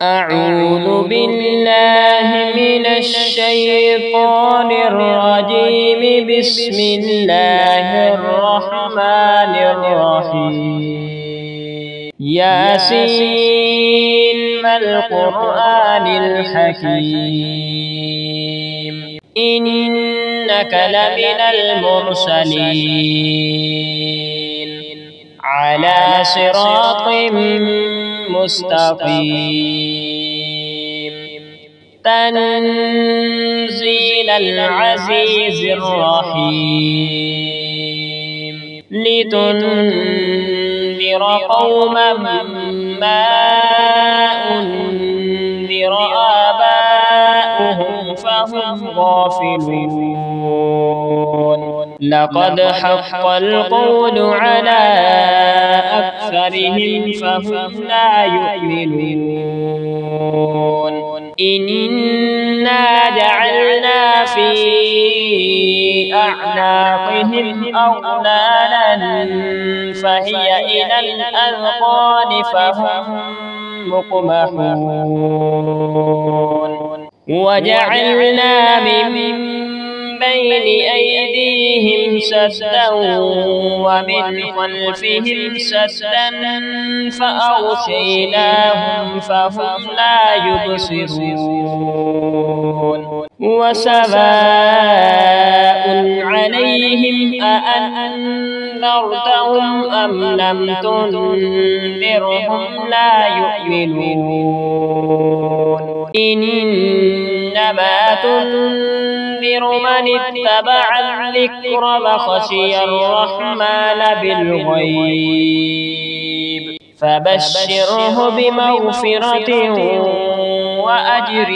أعوذ بالله من الشيطان الرجيم. بسم الله الرحمن الرحيم. ياسين والقرآن الحكيم إنك لمن المرسلين على صراط مستقيم. تنزيل العزيز الرحيم. لتنذر قوما ما أنذر آباؤهم فهم غافلون. لقد حق القول على أكثرهم فهم لا يؤمنون. إنا جعلنا في أعناقهم أغلالا فهي إلى الأذقان فهم مقمحون. وجعلنا من بين أيديهم سدا ومن خلفهم سدا فأغشيناهم فهم لا يبصرون. وسواء عليهم أأنذرتهم أم لم تنذرهم لا يؤمنون. إنما تنذر من اتبع الذكر وخشي الرحمن بالغيب فبشره بمغفرة وأجر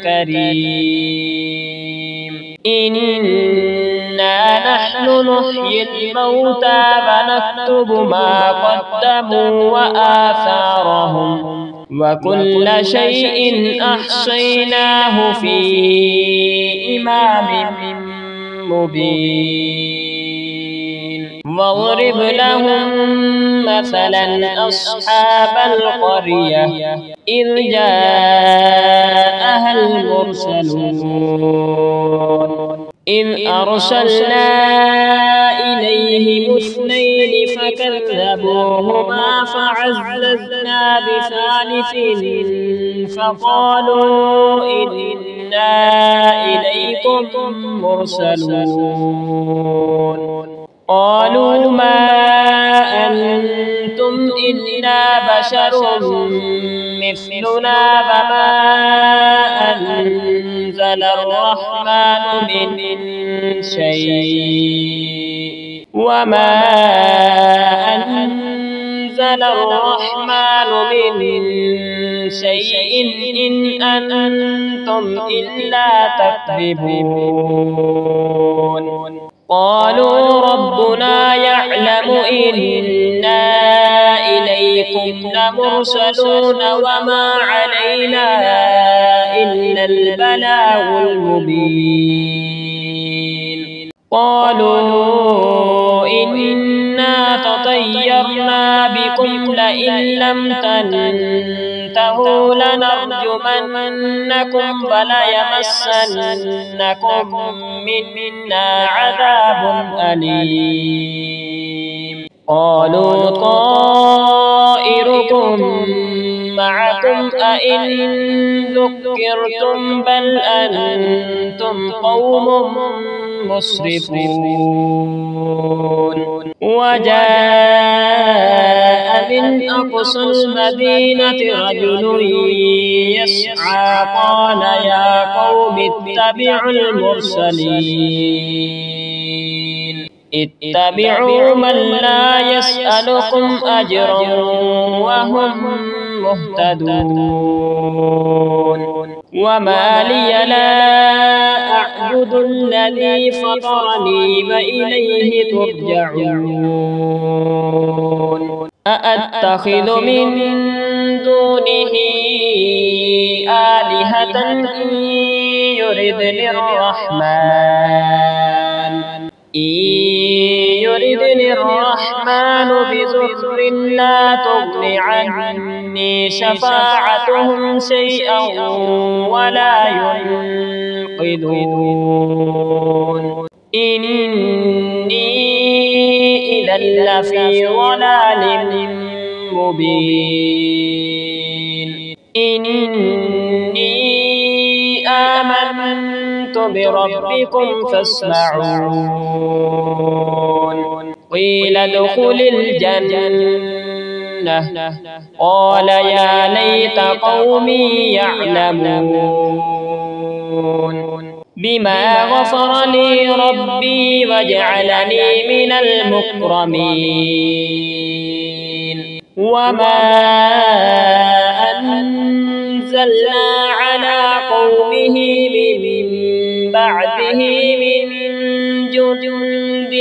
كريم. إنا نحن نحيي الموتى ونكتب ما قدموا وآثارهم وكل شيء أحصيناه في إمام مبين. واضرب لهم مثلا أصحاب القرية إذ جاءها المرسلون إذ أرسلنا إليهم اثنين فكذبوهما فعززنا بثالث فقالوا إنا إليكم مرسلون. قالوا ما أنتم إلا بشر مثلنا وما أنزل الرحمن من شيء إن أنتم إلا تكذبون. قالوا ربنا يعلم إنا إليكم لمرسلون وما علينا إلا البلاغ المبين. قالوا إنا تطيرنا بكم لئن لم تنتهوا لنرجمنكم وليمسنكم منا عذاب أليم. قالوا طائركم معكم أئن ذكرتم بل أنتم قوم مسرفون. وجاء من أقصى المدينة رجل يسعى قال يا قوم اتبعوا المرسلين اتبعوا من لا يسألكم أجرا وهم مهتدون. وما لي لا أعبد الذي فطرني وإليه ترجعون. أأتخذ من دونه آلهة إن يردني الرحمن بضر لا تغن عني شفاعتهم شيئا ولا ينقذون إني إذا لفي ضلال مبين إني آمنت بربكم فاسمعون قيل ادخل الجنة قال يا ليت قومي يعلمون بما غفر لي ربي وجعلني من المكرمين وما أنزلنا على قومه من بعده من جند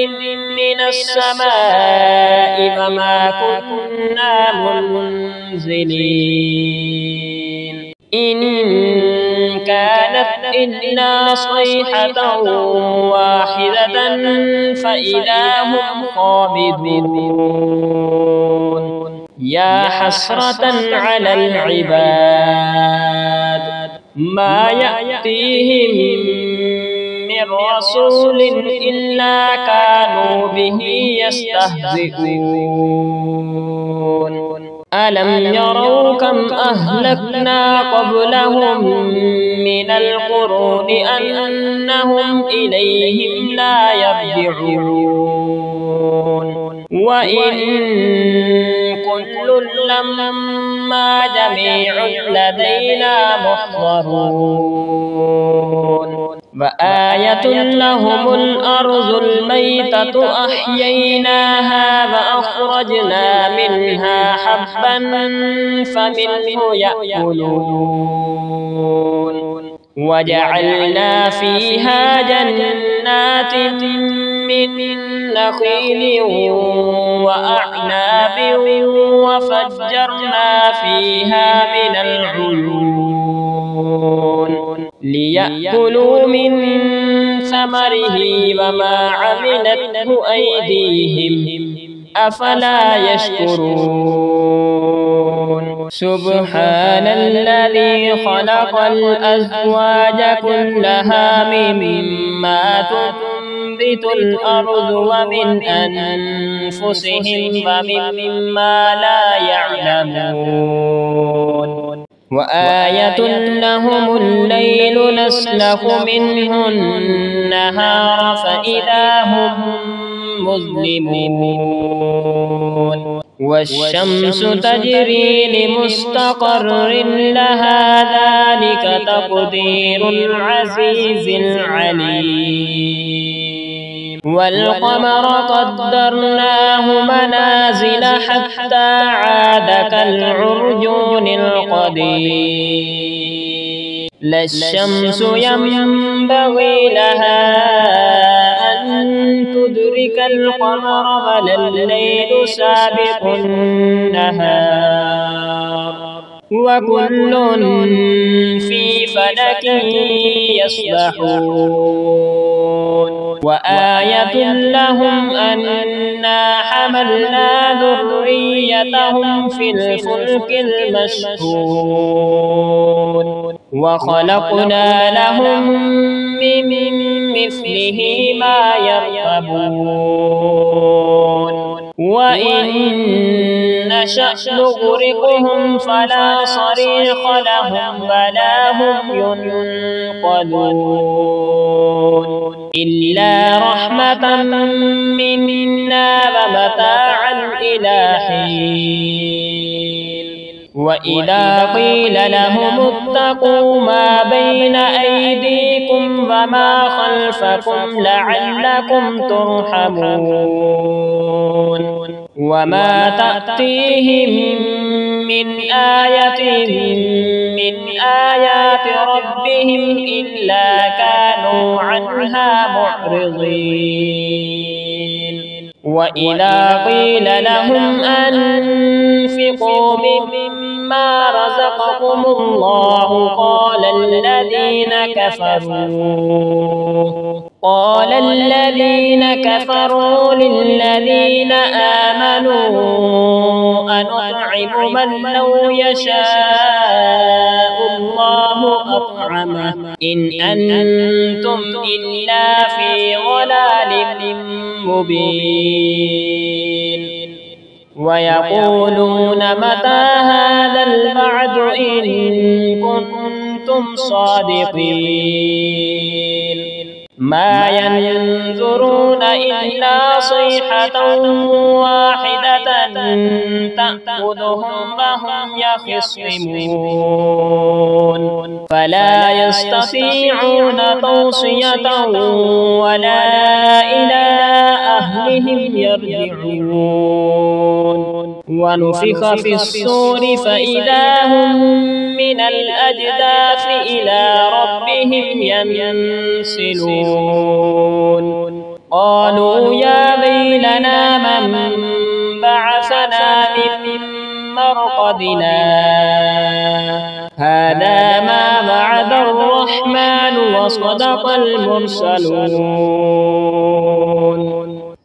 من السماء وما كنا منزلين إن كانت إلا صيحة واحدة فإذا هم خامدون يا حسرة على العباد ما يأتيهم من رسول إلا كانوا به يستهزئون ألم يروا كم أهلكنا قبلهم من القرون أنهم إليهم لا يرجعون وإن كل لما جميع لدينا محضرون وآية لهم الأرض الميتة أحييناها وأخرجنا منها حبا فمنه يأكلون وجعلنا فيها جنات من نخيل وأعناب وفجرنا فيها من العيون ليأكلوا من ثمره وما عملته أيديهم أفلا يشكرون سبحان الذي خلق الأزواج كلها مما تنبت الأرض ومن أنفسهم ومما لا يعلمون وآية لهم الليل نسلخ منه النهار فإذا هم مظلمون والشمس تجري لمستقر لها ذلك تقدير العزيز العليم والقمر قدرناه منازل حتى عاد كالعرجون القديم لا الشمس ينبغي لها أن تدرك القمر ولا الليل سابق النهار وكل في فلك يسبحون وآية لهم أنا حملنا ذريتهم في الفلك المشحون وخلقنا لهم من مثله ما يركبون وإن نشأ نغرقهم فلا صريخ لهم ولا هم ينقذون إلا رحمة منا ومتاعا إلى حين وإذا قيل لهم اتقوا ما بين أيديكم وما خلفكم لعلكم ترحمون وما تأتيهم من آية من آيات ربهم إلا كانوا عنها معرضين وإذا قيل لهم أنفقوا مما رزقكم الله قال قال الذين كفروا للذين آمنوا أنطعم من لو يشاء الله أطعمه إن أنتم إلا في ضلال مبين ويقولون متى هذا الوعد إن كنتم صادقين ما ينظرون إلا صيحة واحدة تأخذهم وهم يخصمون فلا يستطيعون توصية ولا إلى أهلهم يرجعون ونفخ في الصور فإذا هم من الأجداث إلى ربهم ينسلون قالوا يا ويلنا من بعثنا من مرقدنا هذا ما وعد الرحمن وصدق المرسلون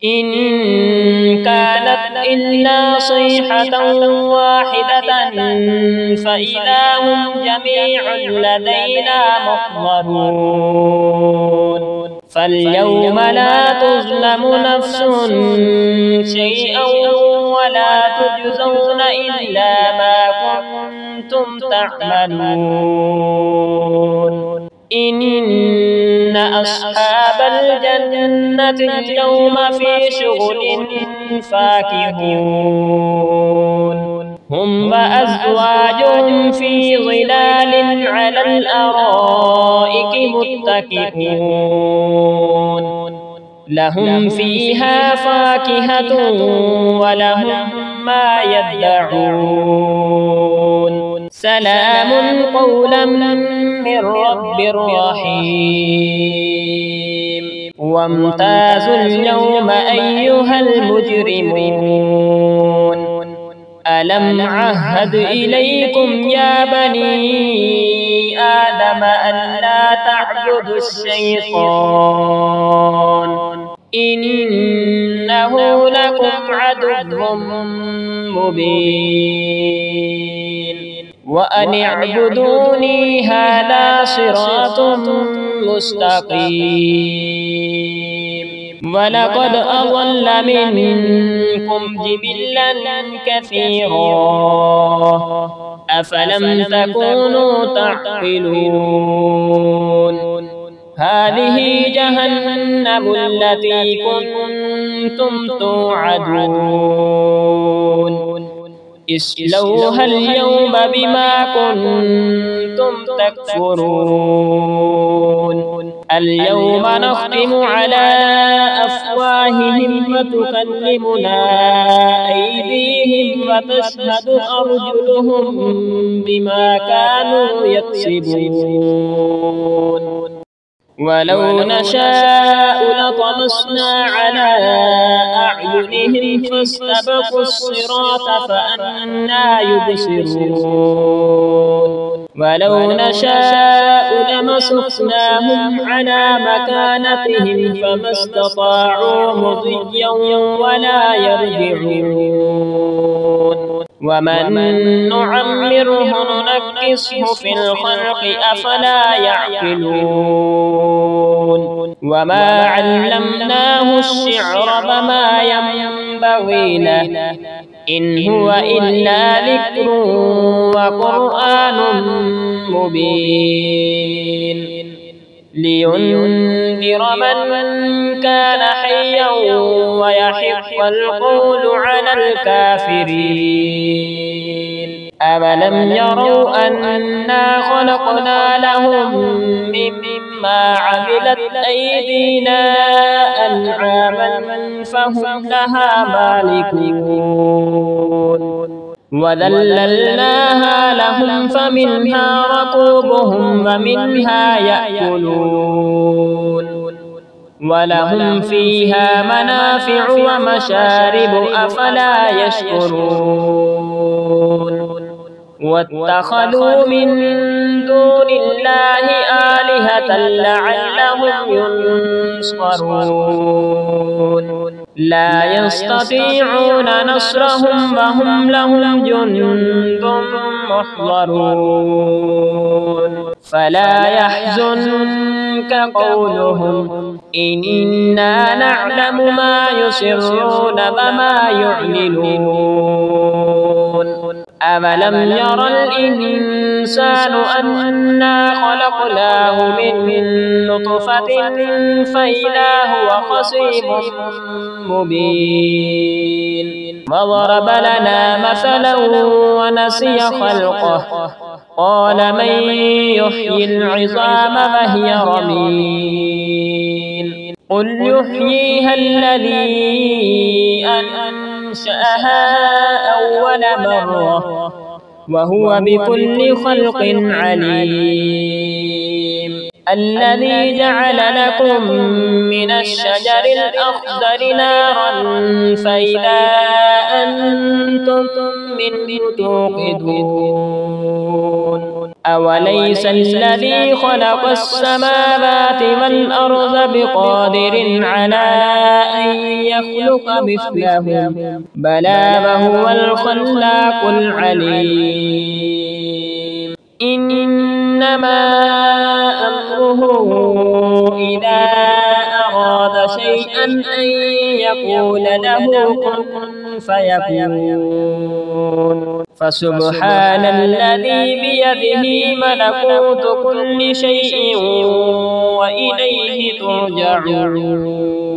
إن كانت إلا صيحة واحدة فإذا هم جميع لدينا محضرون فاليوم لا تظلم نفس شيئا ولا تجزون إلا ما كنتم تعملون إن أصحاب الجنة اليوم في شغل فاكهون هم وأزواجهم في ظلال على الأرائك متكئون لهم فيها فاكهة ولهم ما يدعون سلام قولا من رب رحيم وامتازوا اليوم أيها المجرمون ألم عهد إليكم يا بني آدم أن لا تعبدوا الشيطان إنه لكم عدو مبين وأن اعبدوني هذا صراط مستقيم ولقد أضل منكم جبلا كثيرا أفلم تكونوا تعقلون هذه جهنم التي كنتم توعدون اصلوها اليوم بما كنتم تكفرون اليوم نختم على أفواههم وتكلمنا أيديهم وتشهد أرجلهم بما كانوا يكسبون ولو نشاء لطمسنا على أعينهم فاستبقوا الصراط فأنى يبصرون ولو نشاء لمسخناهم على مكانتهم فما استطاعوا مضيا ولا يرجعون ومن نعمره ننكسه في الخلق أفلا يعقلون وما علمناه الشعر وما ينبغي له إن هو إلا ذكر وقرآن مبين لينذر من كان حيا ويحق القول على الكافرين أولم يروا أنا خلقنا لهم مما عملت أيدينا أنعاما فهم لها مالكون وذللناها لهم فمنها ركوبهم ومنها يأكلون ولهم فيها منافع ومشارب أفلا يشكرون واتخذوا من دون الله آلهة لعلهم ينصرون لا يستطيعون نصرهم وهم لهم جند محضرون فلا يحزنك قولهم إنا نعلم ما يسرون وما يعلنون أولم ير الإنسان أنا خلقناه من نطفة فإذا هو خصيم مبين وضرب لنا مثلا ونسي خلقه قال من يحيي العظام وهي رميم قل يحييها الذي أنشأها أول مرة وهو بكل خلق عليم الذي جعل لكم من الشجر الأخضر نارا فإذا أنتم منه توقدون أوليس الذي خلق السماوات والأرض بقادر على أن يخلق مثلهم بلى وهو الخلاق العليم إنما أمره إذا أراد شيئا أن يقول له كن فيكون فسبحان الذي بيده ملكوت كل شيء وإليه ترجعون